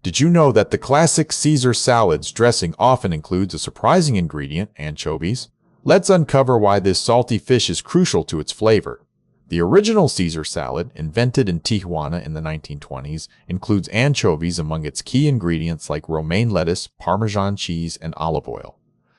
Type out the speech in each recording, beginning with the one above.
Did you know that the classic Caesar salad's dressing often includes a surprising ingredient, anchovies? Let's uncover why this salty fish is crucial to its flavor. The original Caesar salad, invented in Tijuana in the 1920s, includes anchovies among its key ingredients like romaine lettuce, Parmesan cheese, and olive oil.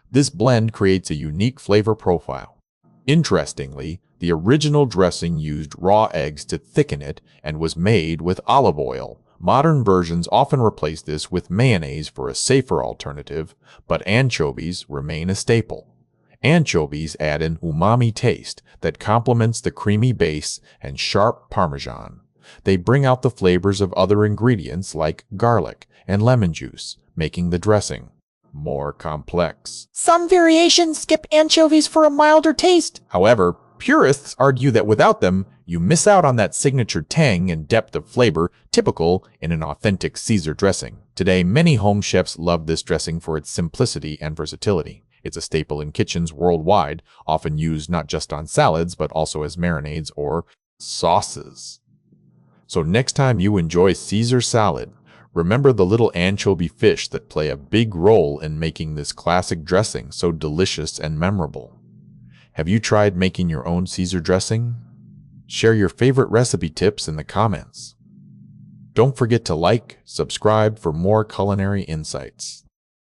This blend creates a unique flavor profile. Interestingly, the original dressing used raw eggs to thicken it and was made with olive oil. Modern versions often replace this with mayonnaise for a safer alternative, but anchovies remain a staple. Anchovies add an umami taste that complements the creamy base and sharp Parmesan. They bring out the flavors of other ingredients like garlic and lemon juice, making the dressing more complex. Some variations skip anchovies for a milder taste. However, purists argue that without them, you miss out on that signature tang and depth of flavor typical in an authentic Caesar dressing. Today, many home chefs love this dressing for its simplicity and versatility. It's a staple in kitchens worldwide, often used not just on salads, but also as marinades or sauces. So next time you enjoy Caesar salad, remember the little anchovy fish that play a big role in making this classic dressing so delicious and memorable. Have you tried making your own Caesar dressing? Share your favorite recipe tips in the comments. Don't forget to like, subscribe for more culinary insights.